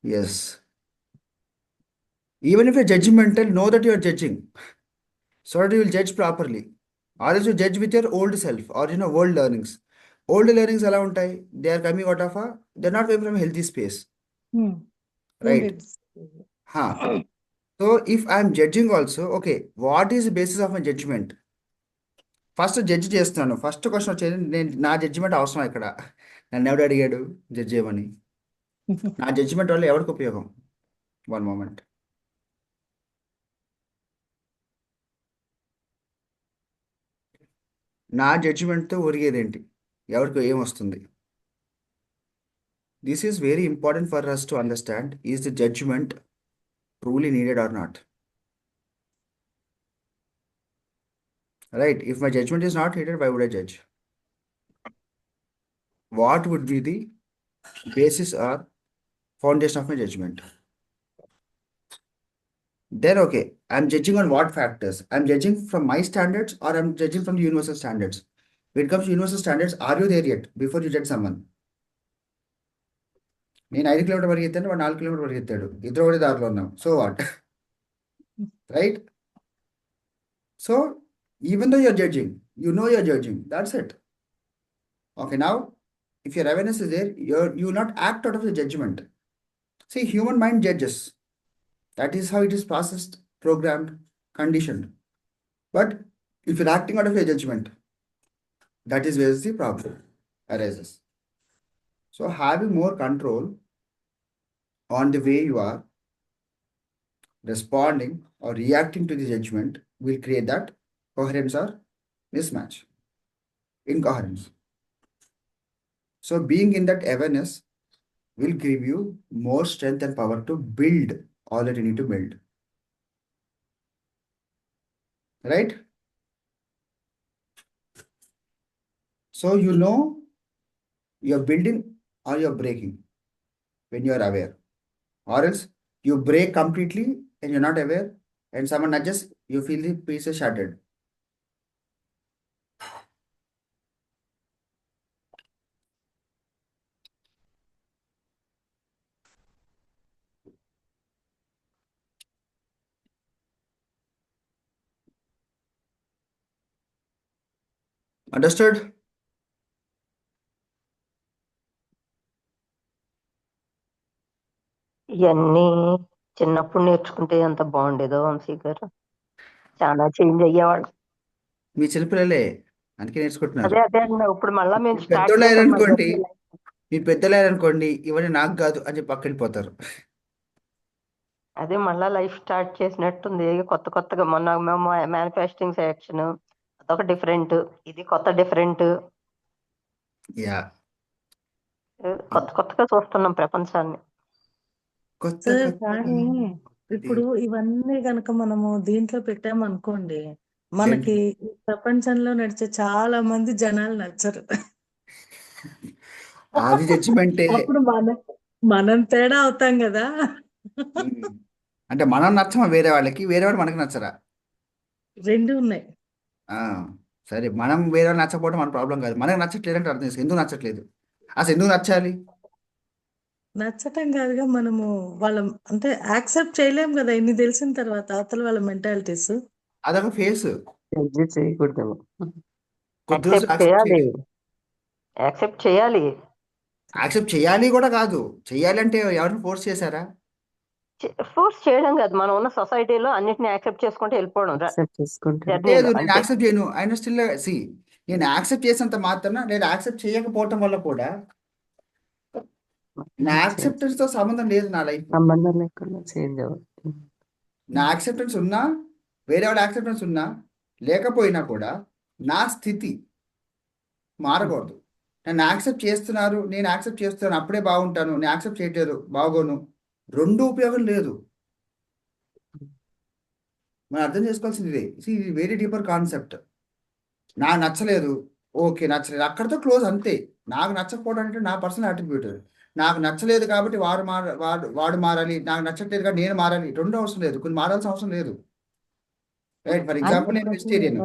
Yes, even if you're judgmental, know that you're judging, so that you will judge properly. Or else you judge with your old self or old learnings. Old learnings ఎలా ఉంటాయి? They are coming out of they're not coming from a healthy space, right? Huh. So if I'm judging also, okay, what is the basis of my judgment? First judge చేస్తున్నాను. First question వచ్చేది, నా judgement అవసరం ఇక్కడ? నన్ను ఎవడు అడిగాడు judge చేయమని? నా జడ్జిమెంట్ వల్ల ఎవరికి ఉపయోగం? One moment. నా జడ్జిమెంట్తో ఒరిగేదేంటి? ఎవరికి ఏమొస్తుంది? This is very important for us to understand. Is the judgment truly needed or not? Right? If my judgment is not needed, why would I judge? What would be the basis or foundation of my judgment? Then, okay, I'm judging on what factors? I'm judging from my standards or I'm judging from the universal standards? When it comes to universal standards, are you there yet before you judge someone? నేను 5 kilometre పరిగెత్తాను, వాడు 4 kilometre పరిగెత్తాడు, ఇద్దరు ఒకటి దారిలో ఉన్నాం. So what? Right? So even though you're judging, you know you're judging. That's it. Okay, now if your awareness is there, you will not act out of the judgment. See, human mind judges. That is how it is processed, programmed, conditioned. But if you're acting out of your judgment, that is where the problem arises. So having more control on the way you are responding or reacting to the judgment will create that coherence or mismatch, incoherence. So being in that awareness will give you more strength and power to build all that you need to build. Right? So you know you're building or you're breaking when you're aware. Or else you break completely and you're not aware, and someone nudges, you feel the piece is shattered. Understood? ఇవన్నీ చిన్నప్పుడు నేర్చుకుంటే ఎంత బాగుండేదో వంశీ గారు. చాలా change అయ్యేవాళ్ళు. మీ చిన్నపిల్లలే అందుకే నేర్చుకుంటున్నారు. అదే అదే అన్న ఇప్పుడు మళ్ళా మేము మీరు స్టార్ట్ పెద్దోళ్ళు చేసాం అయ్యారనుకోండి, మీరు పెద్దోళ్ళు అయ్యారనుకోండి, ఇవన్నీ నాకు కాదు అని చెప్పి పక్కకి వెళ్ళిపోతారు. అదే మళ్ళా లైఫ్ స్టార్ట్ చేసినట్టుంది. కొత్త కొత్తగా మొన్న మేము మ్యానుఫ్యాక్చరింగ్ సెక్షన్ అదొక డిఫరెంట్, ఇది కొత్త డిఫరెంట్, యా కొత్త కొత్తగా చూస్తున్నాం ప్రపంచాన్ని. కొత్త సార్ కొత్త కానీ ఇప్పుడు ఇవన్నీ గనక మనము దీంట్లో పెట్టామనుకోండి, మనకి ఈ ప్రపంచంలో నడిచే చాలా మంది జనాలు నచ్చరు. అది జడ్జిమెంటే. అప్పుడు మనం తేడా అవుతాం కదా. అంటే మనం నచ్చమా వేరే వాళ్ళకి, వేరే వాళ్ళు మనకి నచ్చరా? రెండు ఉన్నాయి. ఆ, సరే, మనం వేరే వాళ్ళు నచ్చకపోవడం మన ప్రాబ్లం కాదు. మనకు నచ్చట్లేదు అంటే అర్థం చేసుకో, ఎందుకు నచ్చట్లేదు, అసలు ఎందుకు నచ్చాలి? నచ్చటం కాదుగా, మనము వాళ్ళ అంటే యాక్సెప్ట్ చేయలేం కదా ఇన్ని తెలిసిన తర్వాత అవతల వాళ్ళ మెంటాలిటీస్. అదొక ఫేస్. ఎగ్జిట్ చేయకూడదేమో. కొద్ది రోజులు యాక్సెప్ట్ చేయాలి, యాక్సెప్ట్ చేయాలి. యాక్సెప్ట్ చేయాలి కూడా కాదు, చేయాలంటే ఎవరిని ఫోర్స్ చేశారా? ఫోర్స్ చేయడం కాదు, మనం ఉన్న సొసైటీలో అన్నిటిని యాక్సెప్ట్ చేసుకుంటూ వెళ్ళిపోవడం లేదు, జర్నీలో నేను అంతే. యాక్సెప్ట్ చేయను, ఆయన స్టిల్ సి, నేను యాక్సెప్ట్ చేసినంత మాత్రాన నేను యాక్సెప్ట్ చేయకపోవటం వల్ల కూడా నా యాక్సెప్టెన్స్ తో సంబంధం లేదు నా లైఫ్. సంబంధం లేకుండా చేంజ్ అవ్వదు. నా యాక్సెప్టెన్స్ ఉన్నా, వేరే వాళ్ళ యాక్సెప్టెన్స్ ఉన్నా లేకపోయినా కూడా నా స్థితి మారకూడదు. నన్ను యాక్సెప్ట్ చేస్తున్నారు, నేను యాక్సెప్ట్ చేస్తున్నాను అప్పుడే బాగుంటాను, నేను యాక్సెప్ట్ చేయట్లేదు బాగోను, రెండు ఉపయోగం లేదు. మనం అర్థం చేసుకోవాల్సింది ఇదే. ఇది వెరీ డీపర్ కాన్సెప్ట్. నాకు నచ్చలేదు, ఓకే నచ్చలేదు, అక్కడితో క్లోజ్ అంతే. నాకు నచ్చకపోవడం అంటే నా పర్సనల్ అట్రిబ్యూట్. నాకు నచ్చలేదు కాబట్టి వాడు మారాలి, నాకు నచ్చట్లేదు కాబట్టి నేను మారాలి, రెండు అవసరం లేదు, కొన్ని మారాల్సిన అవసరం లేదు. రైట్, ఫర్ ఎగ్జాంపుల్ నేను వెజిటేరియన్.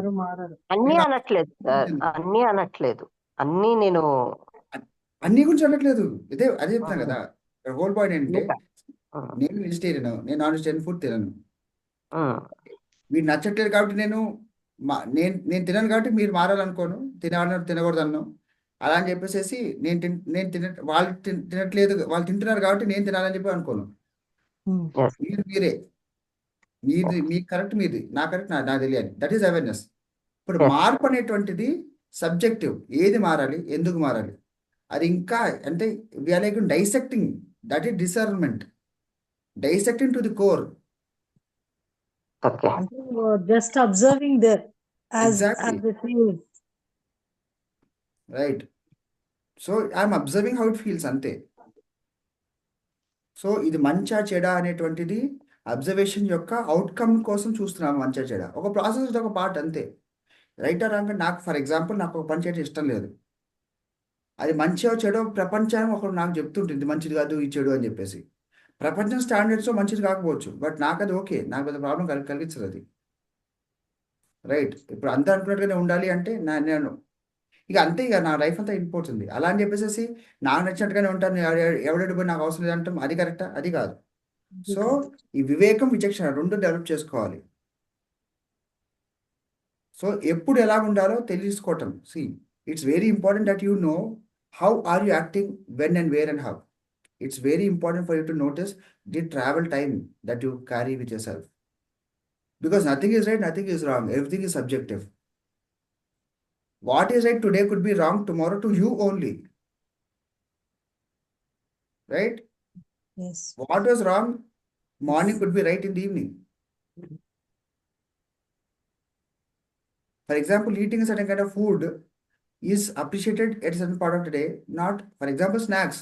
అన్నీ అనట్లేదు సార్, అన్నీ అనట్లేదు, అన్నీ నేను అన్ని గురించి అనట్లేదు, అదే చెప్తాను కదా. హోల్ పాయింట్ ఏంటంటే నేను వెజిటేరియన్, నేను నాన్ వెజిటేరియన్ ఫుడ్ తినను. మీరు నచ్చట్లేదు కాబట్టి నేను తినను కాబట్టి మీరు మారాలనుకోను, తినకూడదు అన్ను. అలా అని చెప్పేసి వాళ్ళు తినట్లేదు, వాళ్ళు తింటున్నారు కాబట్టి నేను తినాలని చెప్పి అనుకోను. మీరే మీ కరెక్ట్, మీది నా కరెక్ట్, నాకు తెలియాలి. That is awareness. ఇప్పుడు మార్పు అనేటువంటిది సబ్జెక్టివ్. ఏది మారాలి, ఎందుకు మారాలి, అది ఇంకా అంటే we're like dissecting. That is discernment, dissecting to the core. Just observing there Exactly. Right. So I'm observing how it feels అంతే. సో ఇది మంచా చెడా అనేటువంటిది అబ్జర్వేషన్ యొక్క అవుట్కమ్ కోసం చూస్తున్నాము. మంచా చెడా ఒక ప్రాసెస్, ఒక పార్ట్ అంతే. రైట్ ఆర్ రాంగ్, నాకు ఫర్ ఎగ్జాంపుల్ నాకు ఒక పని చేయడం ఇష్టం లేదు, అది మంచిగా చెడో ప్రపంచాన్ని ఒకరు నాకు చెప్తుంటుంది మంచిది కాదు ఈ చెడు అని చెప్పేసి. ప్రపంచం స్టాండర్డ్స్లో మంచిది కాకపోవచ్చు, బట్ నాకు అది ఓకే, నాకు పెద్ద ప్రాబ్లం కలిగించదు అది. రైట్, ఇప్పుడు అంతా అనుకున్నట్టుగానే ఉండాలి అంటే నేను ఇక అంతే, ఇక నా లైఫ్ అంతా వెళ్ళిపోతుంది. అలా అని చెప్పేసి నాకు నచ్చినట్టుగానే ఉంటాను, ఎవడెడు పోయి నాకు అవసరం లేదంటాం, అది కరెక్టా? అది కాదు. సో ఈ వివేకం, విచక్షణ రెండు డెవలప్ చేసుకోవాలి. సో ఎప్పుడు ఎలా ఉండాలో తెలుసుకోవటం. See, it's very important that you know how are you acting, when and where and how. It's very important for you to notice the travel time that you carry with yourself. Because nothing is right, nothing is wrong. Everything is subjective. What is right today could be wrong tomorrow to you only, right? Yes. What was wrong morning could be right in the evening. For example, eating a certain kind of food is appreciated at a certain part of the day, not, for example, snacks.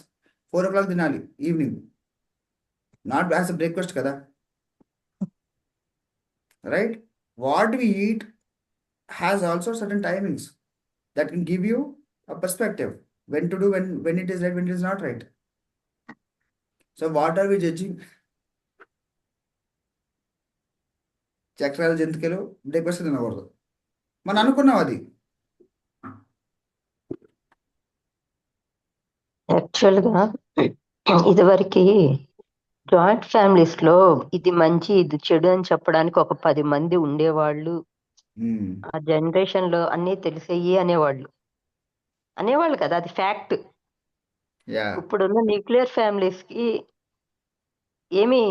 4 o'clock dinali, evening, not as a breakfast, kada, right? What we eat has also certain timings that can give you a perspective when to do, when it is right, when it is not right. So, what are we judging? చక్రాల జంతికలు breakfast తినకూడదు మనం అనుకున్నాం అది. యాక్చువల్గా ఇదివరకు joint families లో ఇది మంచి ఇది చెడు అని చెప్పడానికి ఒక 10 మంది ఉండేవాళ్ళు. ఆ జనరేషన్ లో అన్ని తెలిసేయి అనేవాళ్ళు కదా, అది ఫ్యాక్ట్. యా ఇప్పుడున్న న్యూక్లియర్ ఫ్యామిలీస్ కి ఏమీ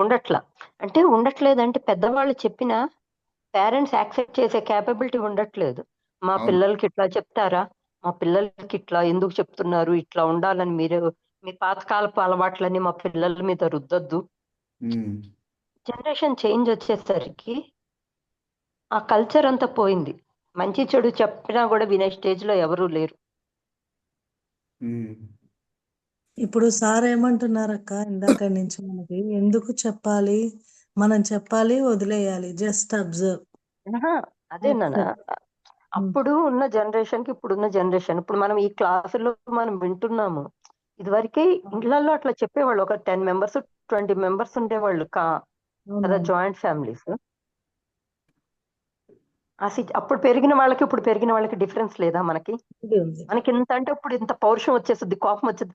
ఉండట్లా. అంటే ఉండట్లేదంటే పెద్దవాళ్ళు చెప్పిన పేరెంట్స్ యాక్సెప్ట్ చేసే క్యాపబిలిటీ ఉండట్లేదు. మా అవును. పిల్లలకి ఇట్లా చెప్తారా, మా పిల్లలకి ఇట్లా ఎందుకు చెప్తున్నారు, ఇట్లా ఉండాలని మీరు మీ పాతకాలపు అలవాట్లని మా పిల్లల మీద రుద్దొద్దు. జనరేషన్ చేంజ్ వచ్చేసరికి ఆ కల్చర్ అంతా పోయింది. మంచి చెడు చెప్పినా కూడా వినే స్టేజ్ లో ఎవరూ లేరు. ఇప్పుడు సార్ ఏమంటున్నారక్క ఇందాక నుంచి మనకి ఎందుకు చెప్పాలి, మనం చెప్పాలి వదిలేయాలి, జస్ట్ అబ్జర్వ్. ఆహా, అదే నాన్న. అప్పుడు ఉన్న జనరేషన్ కి ఇప్పుడున్న జనరేషన్, ఇప్పుడు మనం ఈ క్లాసులో మనం వింటున్నాము. ఇదివరకే ఇళ్లలో అట్లా చెప్పేవాళ్ళు, ఒక 10 మెంబర్స్ 20 మెంబర్స్ ఉండేవాళ్ళు కదా జాయింట్ ఫ్యామిలీస్. అప్పుడు పెరిగిన వాళ్ళకి ఇప్పుడు పెరిగిన వాళ్ళకి డిఫరెన్స్ లేదా మనకి? మనకి ఇంత అంటే ఇప్పుడు ఇంత పౌరుషం వచ్చేస్తుంది, కోపం వచ్చేది.